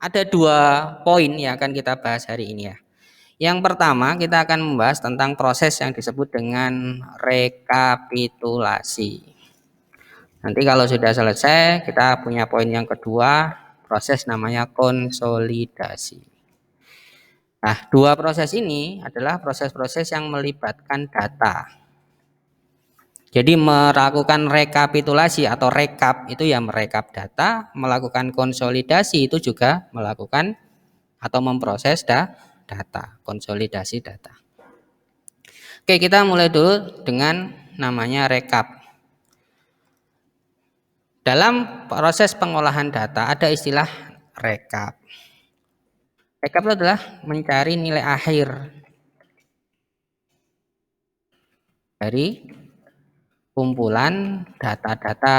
Ada dua poin yang akan kita bahas hari ini ya. Yang pertama kita akan membahas tentang proses yang disebut dengan rekapitulasi. Nanti kalau sudah selesai kita punya poin yang kedua, proses namanya konsolidasi. Nah, dua proses ini adalah proses-proses yang melibatkan data. Jadi melakukan rekapitulasi atau rekap itu ya merekap data, melakukan konsolidasi itu juga melakukan atau memproses data, konsolidasi data. Oke, kita mulai dulu dengan namanya rekap. Dalam proses pengolahan data ada istilah rekap. Rekap itu adalah mencari nilai akhir dari kumpulan data-data.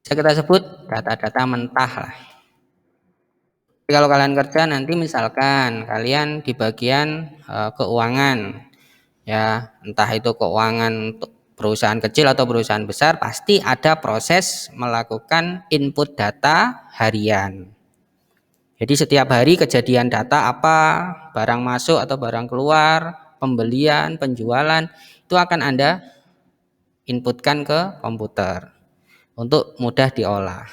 Bisa kita sebut data-data mentah lah. Jadi kalau kalian kerja nanti misalkan kalian di bagian keuangan, ya entah itu keuangan perusahaan kecil atau perusahaan besar, pasti ada proses melakukan input data harian. Jadi setiap hari kejadian data apa, barang masuk atau barang keluar, pembelian, penjualan, itu akan Anda inputkan ke komputer untuk mudah diolah.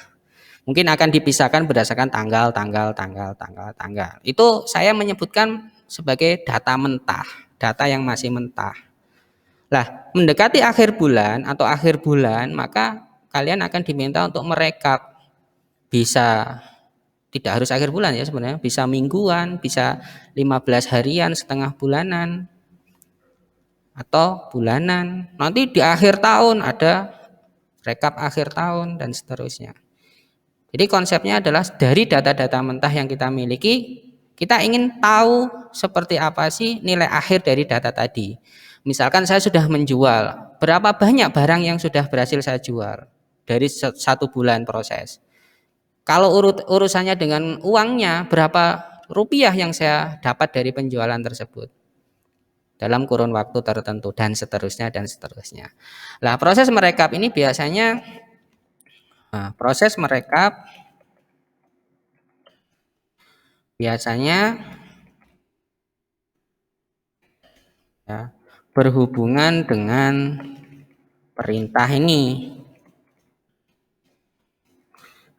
Mungkin akan dipisahkan berdasarkan tanggal. Itu saya menyebutkan sebagai data mentah, data yang masih mentah. Lah, mendekati akhir bulan atau akhir bulan, maka kalian akan diminta untuk merekap. Bisa tidak harus akhir bulan ya sebenarnya, bisa mingguan, bisa 15 harian, setengah bulanan, atau bulanan. Nanti di akhir tahun ada rekap akhir tahun dan seterusnya. Jadi konsepnya adalah dari data-data mentah yang kita miliki, kita ingin tahu seperti apa sih nilai akhir dari data tadi. Misalkan saya sudah menjual, berapa banyak barang yang sudah berhasil saya jual dari satu bulan proses. Kalau urusannya dengan uangnya, berapa rupiah yang saya dapat dari penjualan tersebut dalam kurun waktu tertentu dan seterusnya dan seterusnya. Nah, proses merekap ini biasanya ya, berhubungan dengan perintah ini.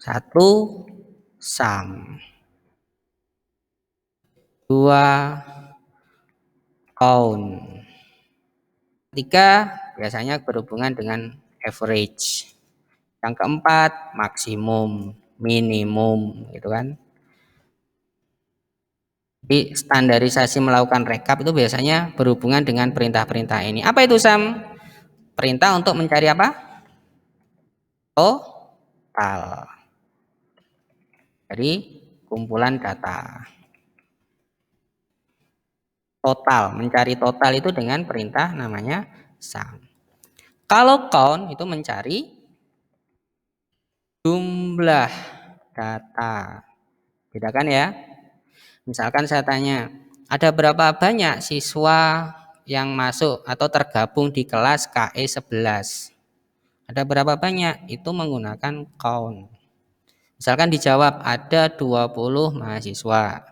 Satu, sum. Dua, count. Tiga, biasanya berhubungan dengan average. Yang keempat, maksimum, minimum, gitu kan. Jadi standarisasi melakukan rekap itu biasanya berhubungan dengan perintah-perintah ini. Apa itu Sam? Perintah untuk mencari apa? Total dari kumpulan data. Total, mencari total itu dengan perintah namanya sum. Kalau count itu mencari jumlah data. Bedakan ya. Misalkan saya tanya, ada berapa banyak siswa yang masuk atau tergabung di kelas KE 11? Ada berapa banyak? Itu menggunakan count. Misalkan dijawab ada 20 mahasiswa.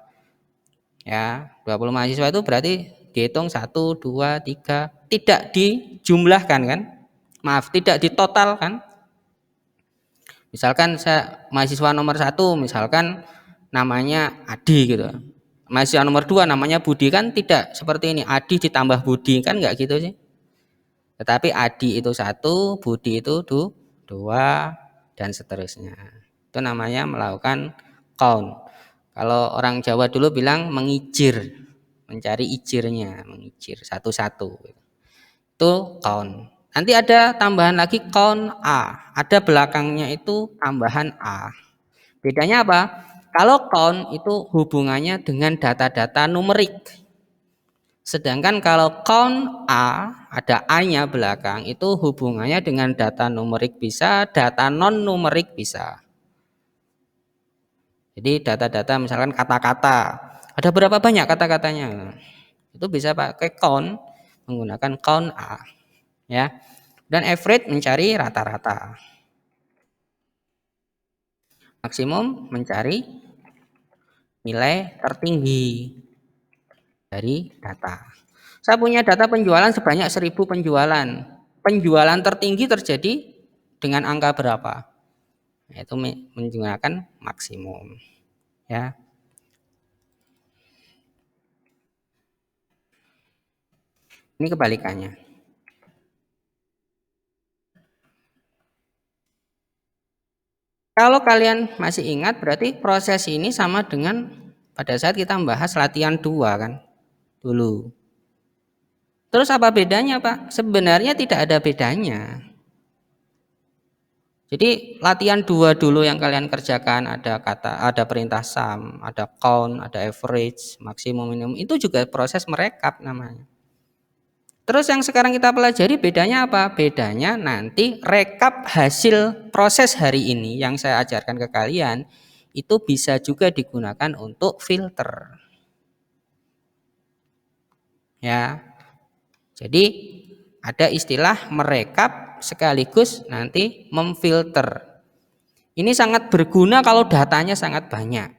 Ya, 20 mahasiswa itu berarti dihitung 1, 2, 3, tidak dijumlahkan kan? Maaf, tidak ditotalkan. Misalkan saya mahasiswa nomor 1, misalkan namanya Adi gitu. Mahasiswa nomor 2 namanya Budi, kan tidak seperti ini, Adi ditambah Budi, kan enggak gitu sih. Tetapi Adi itu 1, Budi itu 2 dan seterusnya. Itu namanya melakukan count. Kalau orang Jawa dulu bilang mengicir, mencari icirnya, mengicir satu-satu. Itu count. Nanti ada tambahan lagi count A, ada belakangnya itu tambahan A. Bedanya apa? Kalau count itu hubungannya dengan data-data numerik. Sedangkan kalau count A, ada A-nya belakang, itu hubungannya dengan data numerik bisa, data non numerik bisa. Jadi data-data misalkan kata-kata, ada berapa banyak kata-katanya, itu bisa pakai count, menggunakan count A, ya. Dan average mencari rata-rata. Maksimum mencari nilai tertinggi dari data. Saya punya data penjualan sebanyak 1000 penjualan. Penjualan tertinggi terjadi dengan angka berapa? Yaitu menggunakan maksimum. Ya. Ini kebalikannya. Kalau kalian masih ingat, berarti proses ini sama dengan pada saat kita membahas latihan 2 kan dulu. Terus apa bedanya, Pak? Sebenarnya tidak ada bedanya. Jadi latihan 2 dulu yang kalian kerjakan, ada perintah sum, ada count, ada average, maksimum, minimum, itu juga proses merekap namanya. Terus yang sekarang kita pelajari bedanya apa? Bedanya nanti rekap hasil proses hari ini yang saya ajarkan ke kalian itu bisa juga digunakan untuk filter. Ya. Jadi ada istilah merekap sekaligus nanti memfilter. Ini sangat berguna kalau datanya sangat banyak.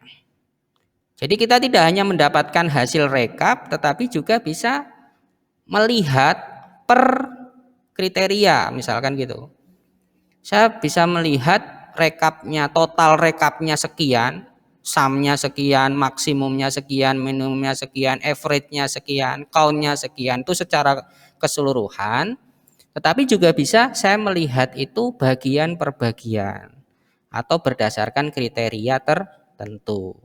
Jadi kita tidak hanya mendapatkan hasil rekap tetapi juga bisa melihat per kriteria, misalkan gitu. Saya bisa melihat rekapnya, total rekapnya sekian, sumnya sekian, maksimumnya sekian, minimumnya sekian, average-nya sekian, count-nya sekian, itu secara keseluruhan. Tetapi juga bisa saya melihat itu bagian per bagian atau berdasarkan kriteria tertentu.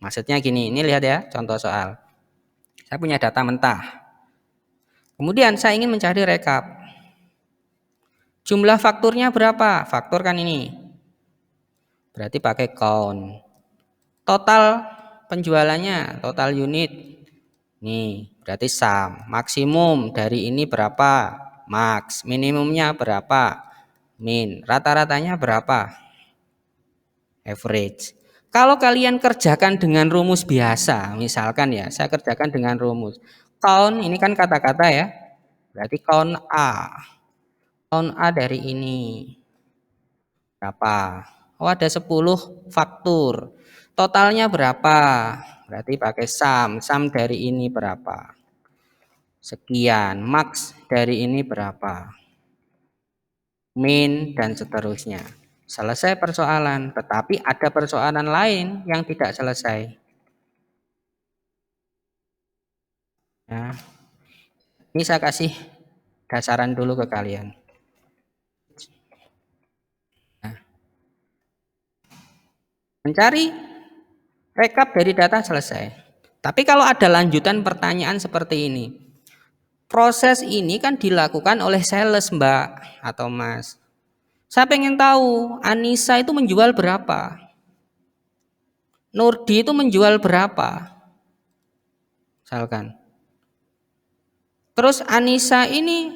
Maksudnya gini, ini lihat ya contoh soal. Saya punya data mentah. Kemudian saya ingin mencari rekap. Jumlah fakturnya berapa? Faktur kan ini. Berarti pakai count. Total penjualannya, total unit. Nih, berarti sum. Maksimum dari ini berapa? Max. Minimumnya berapa? Min. Rata-ratanya berapa? Average. Kalau kalian kerjakan dengan rumus biasa, misalkan ya, saya kerjakan dengan rumus. Count ini kan kata-kata ya. Berarti count A. Count A dari ini berapa? Oh, ada 10 faktur. Totalnya berapa? Berarti pakai sum. Sum dari ini berapa? Sekian. Max dari ini berapa? Min dan seterusnya. Selesai persoalan, tetapi ada persoalan lain yang tidak selesai. Ya. Ini saya kasih dasaran dulu ke kalian. Nah, mencari rekap dari data selesai. Tapi kalau ada lanjutan pertanyaan seperti ini, proses ini kan dilakukan oleh sales, Mbak atau Mas. Saya pengen tahu Anissa itu menjual berapa, Nurdi itu menjual berapa, misalkan. Terus Anissa ini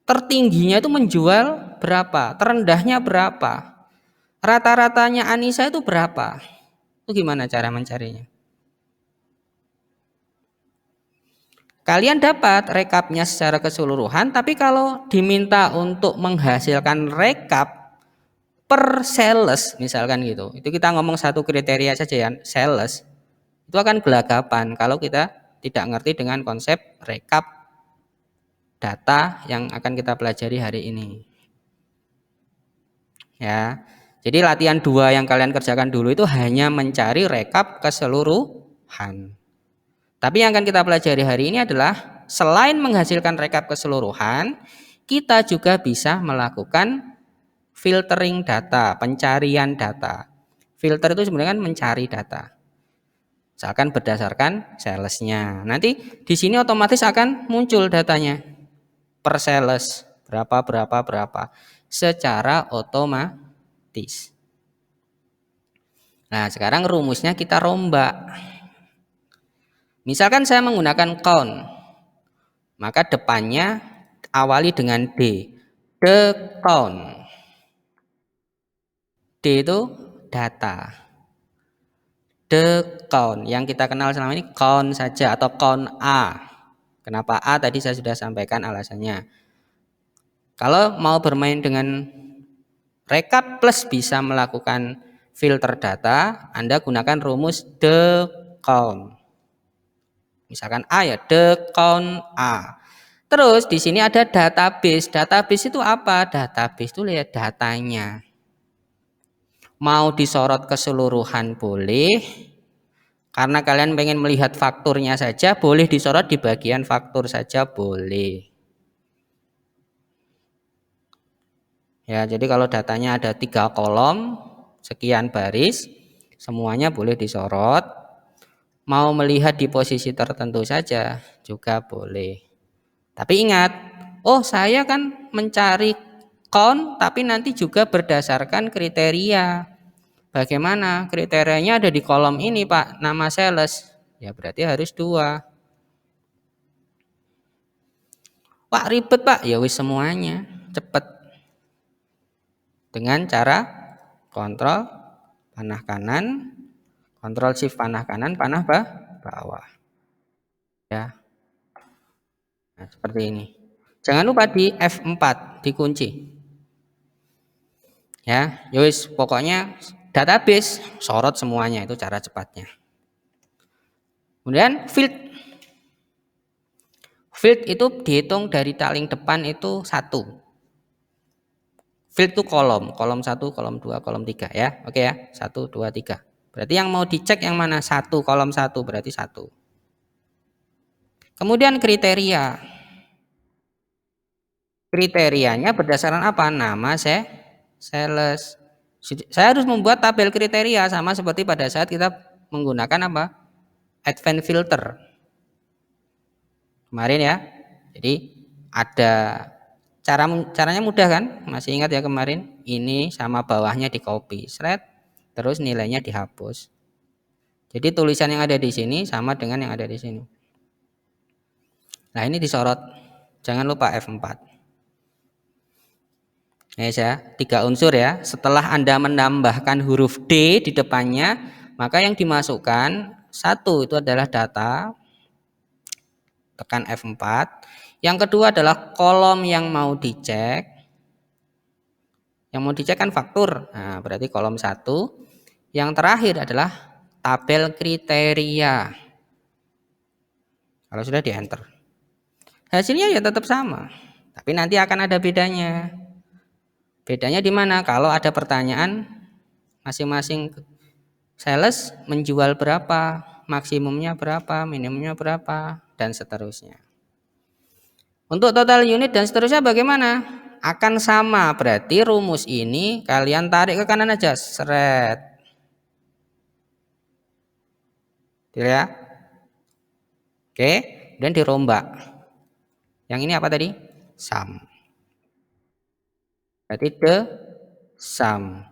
tertingginya itu menjual berapa, terendahnya berapa, rata-ratanya Anissa itu berapa. Itu gimana cara mencarinya? Kalian dapat rekapnya secara keseluruhan, tapi kalau diminta untuk menghasilkan rekap per sales misalkan gitu, itu kita ngomong satu kriteria saja ya, sales, itu akan gelagapan kalau kita tidak ngerti dengan konsep rekap data yang akan kita pelajari hari ini. Ya, jadi latihan 2 yang kalian kerjakan dulu itu hanya mencari rekap keseluruhan. Tapi yang akan kita pelajari hari ini adalah selain menghasilkan rekap keseluruhan, kita juga bisa melakukan filtering data, pencarian data. Filter itu sebenarnya kan mencari data. Misalkan berdasarkan salesnya. Nanti di sini otomatis akan muncul datanya per sales berapa secara otomatis. Nah, sekarang rumusnya kita rombak. Misalkan saya menggunakan count, maka depannya awali dengan D. The count. D itu data. The count yang kita kenal selama ini count saja atau count A. Kenapa A tadi saya sudah sampaikan alasannya. Kalau mau bermain dengan rekap plus bisa melakukan filter data, Anda gunakan rumus the count. Misalkan A ya, the count A. Terus di sini ada database. Database itu apa? Database itu lihat datanya. Mau disorot keseluruhan boleh. Karena kalian pengen melihat fakturnya saja, boleh disorot di bagian faktur saja boleh. Ya, jadi kalau datanya ada 3 kolom, sekian baris, semuanya boleh disorot. Mau melihat di posisi tertentu saja juga boleh. Tapi ingat, oh saya kan mencari count tapi nanti juga berdasarkan kriteria. Bagaimana? Kriterianya ada di kolom ini Pak, nama sales. Ya berarti harus 2. Pak ribet Pak, ya wis semuanya, cepet. Dengan cara kontrol panah kanan, kontrol shift panah kanan, panah bawah. Ya. Nah, seperti ini. Jangan lupa di F4 dikunci. Ya, yowis pokoknya database sorot semuanya, itu cara cepatnya. Kemudian field itu dihitung dari paling depan itu 1. Field itu kolom 1, kolom 2, kolom 3 ya. Oke ya, 1, 2, 3. Berarti yang mau dicek yang mana? 1, kolom 1 berarti 1. Kemudian kriteria. Kriterianya berdasarkan apa? Nama sales. Saya harus membuat tabel kriteria sama seperti pada saat kita menggunakan apa? Advanced filter. Kemarin ya. Jadi ada caranya mudah kan? Masih ingat ya kemarin? Ini sama bawahnya di copy, shred, terus nilainya dihapus. Jadi tulisan yang ada di sini sama dengan yang ada di sini. Nah, ini disorot. Jangan lupa F4. Ya, 3 unsur ya. Setelah Anda menambahkan huruf D di depannya, maka yang dimasukkan 1 itu adalah data. Tekan F4. Yang kedua adalah kolom yang mau dicek. Yang mau dicek kan faktur. Nah, berarti kolom 1. Yang terakhir adalah tabel kriteria. Kalau sudah di enter. Hasilnya ya tetap sama. Tapi nanti akan ada bedanya. Bedanya di mana? Kalau ada pertanyaan masing-masing sales menjual berapa, maksimumnya berapa, minimumnya berapa, dan seterusnya. Untuk total unit dan seterusnya bagaimana? Akan sama, berarti rumus ini kalian tarik ke kanan aja, seret. Ya. Oke, dan dirombak. Yang ini apa tadi? Sum. Berarti the sum.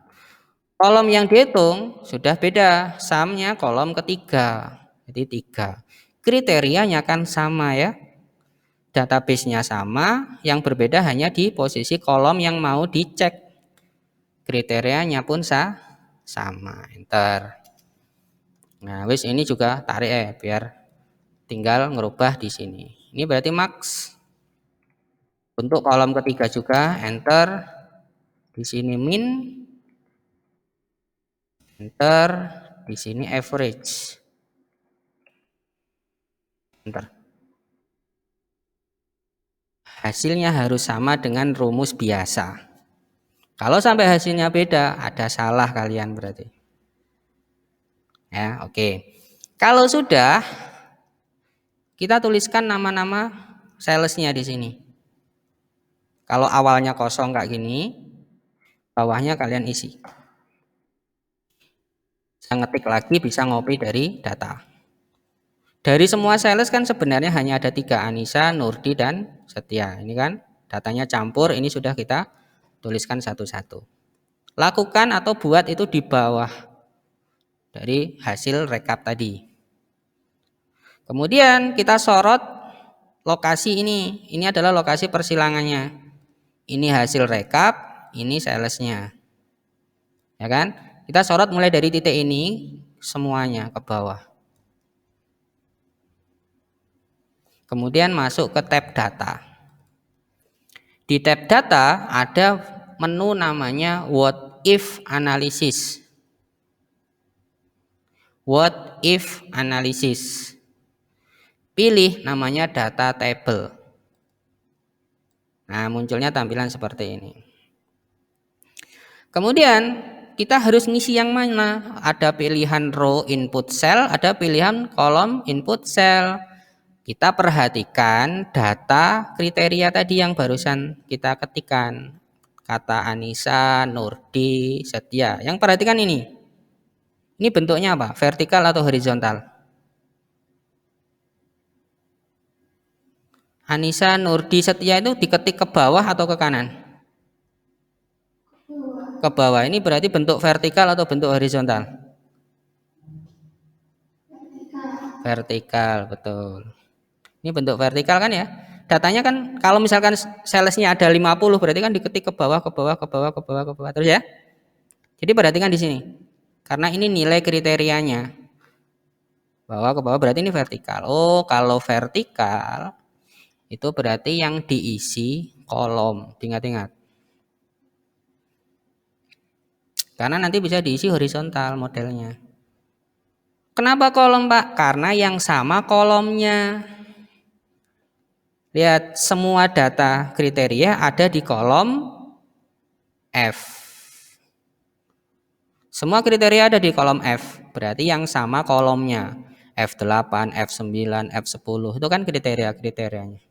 Kolom yang dihitung sudah beda, sumnya kolom ketiga, jadi 3. Kriterianya kan sama ya, database-nya sama, yang berbeda hanya di posisi kolom yang mau dicek. Kriterianya pun sama, enter. Nah, wis ini juga tarik biar tinggal ngerubah di sini. Ini berarti max. Untuk kolom ketiga juga enter. Di sini min, enter, di sini average. Enter. Hasilnya harus sama dengan rumus biasa. Kalau sampai hasilnya beda, ada salah kalian berarti. Ya, oke. Kalau sudah, kita tuliskan nama-nama salesnya di sini. Kalau awalnya kosong kayak gini, bawahnya kalian isi. Saya ngetik lagi bisa ngopi dari data. Dari semua sales kan sebenarnya hanya ada 3, Anissa, Nurdi, dan Setia. Ini kan datanya campur, ini sudah kita tuliskan satu-satu. Lakukan atau buat itu di bawah dari hasil rekap tadi. Kemudian kita sorot lokasi ini. Ini adalah lokasi persilangannya. Ini hasil rekap, ini salesnya. Ya kan? Kita sorot mulai dari titik ini semuanya ke bawah. Kemudian masuk ke tab data. Di tab data ada menu namanya what if analysis. what if analysis. Pilih namanya data table. Nah, munculnya tampilan seperti ini. Kemudian kita harus ngisi yang mana? Ada pilihan row input cell, ada pilihan kolom input cell. Kita perhatikan data kriteria tadi yang barusan kita ketikkan. Kata Anissa, Nurdi, Setia. Yang perhatikan ini. Ini bentuknya apa? Vertikal atau horizontal? Anissa, Nurdi, Setia itu diketik ke bawah atau ke kanan? Ke bawah. Ini berarti bentuk vertikal atau bentuk horizontal? Vertikal, betul. Ini bentuk vertikal kan ya? Datanya kan kalau misalkan salesnya ada 50 berarti kan diketik ke bawah, ke bawah, ke bawah, ke bawah, ke bawah terus ya. Jadi perhatikan di sini. Karena ini nilai kriterianya. Bawah ke bawah berarti ini vertikal. Oh, kalau vertikal itu berarti yang diisi kolom. Ingat-ingat. Karena nanti bisa diisi horizontal modelnya. Kenapa kolom, Pak? Karena yang sama kolomnya. Lihat, semua data kriteria ada di kolom F. Semua kriteria ada di kolom F. Berarti yang sama kolomnya. F8, F9, F10. Itu kan kriteria-kriterianya.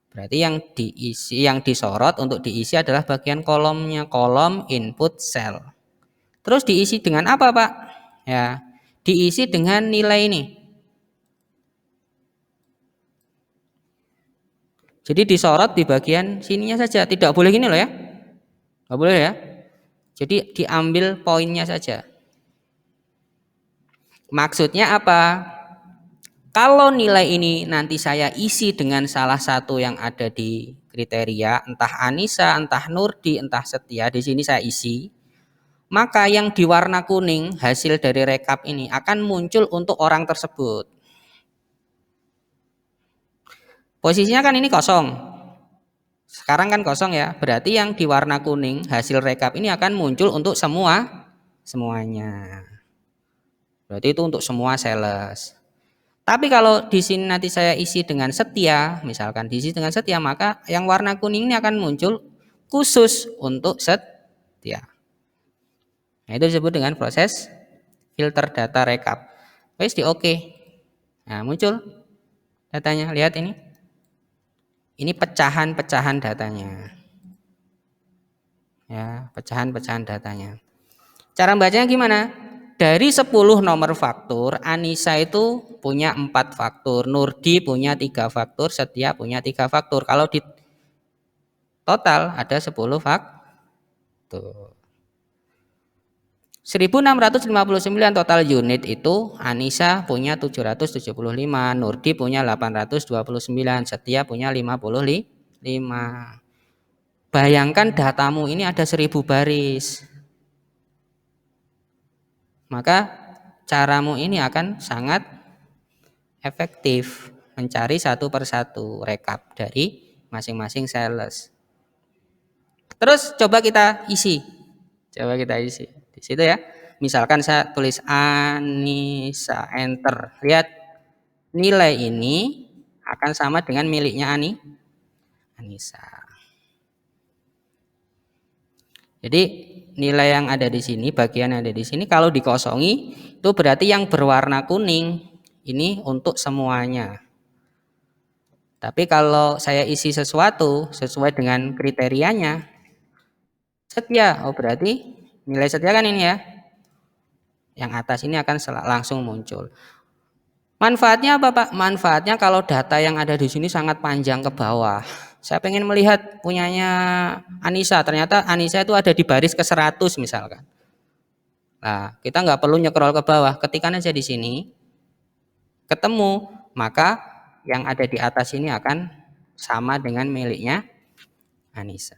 Berarti yang diisi, yang disorot untuk diisi adalah bagian kolomnya, kolom input cell. Terus diisi dengan apa, Pak? Ya, diisi dengan nilai ini. Jadi disorot di bagian sininya saja, tidak boleh gini loh ya. Nggak boleh ya. Jadi diambil poinnya saja. Maksudnya apa? Kalau nilai ini nanti saya isi dengan salah satu yang ada di kriteria, entah Anissa, entah Nurdi, entah Setia, di sini saya isi, maka yang di warna kuning hasil dari rekap ini akan muncul untuk orang tersebut. Posisinya kan ini kosong. Sekarang kan kosong ya, berarti yang di warna kuning hasil rekap ini akan muncul untuk semuanya. Berarti itu untuk semua sales. Tapi kalau di sini nanti saya isi dengan Setia, misalkan diisi dengan Setia, maka yang warna kuning ini akan muncul khusus untuk Setia. Nah, itu disebut dengan proses filter data rekap. Wes di oke. Nah, muncul datanya, lihat ini. Ini pecahan-pecahan datanya. Ya, pecahan-pecahan datanya. Cara bacanya gimana? Dari 10 nomor faktur, Anissa itu punya 4 faktur, Nurdi punya 3 faktur, Setia punya 3 faktur. Kalau di total ada 10 faktur. 1659 total unit itu Anissa punya 775, Nurdi punya 829, Setia punya 55. Bayangkan datamu ini ada 1000 baris. Maka caramu ini akan sangat efektif mencari satu persatu rekap dari masing-masing sales. Terus coba kita isi. Coba kita isi. Di situ ya. Misalkan saya tulis Anissa, enter. Lihat nilai ini akan sama dengan miliknya Anissa. Jadi nilai yang ada di sini, bagian yang ada di sini kalau dikosongi itu berarti yang berwarna kuning ini untuk semuanya. Tapi kalau saya isi sesuatu sesuai dengan kriterianya, Setia, oh berarti nilai Setia kan ini ya. Yang atas ini akan langsung muncul. Manfaatnya apa, Pak? Manfaatnya kalau data yang ada di sini sangat panjang ke bawah. Saya pengen melihat punyanya Anissa, ternyata Anissa itu ada di baris ke 100 misalkan. Nah, kita nggak perlu nyekrol ke bawah, ketikan aja di sini, ketemu, maka yang ada di atas ini akan sama dengan miliknya Anissa.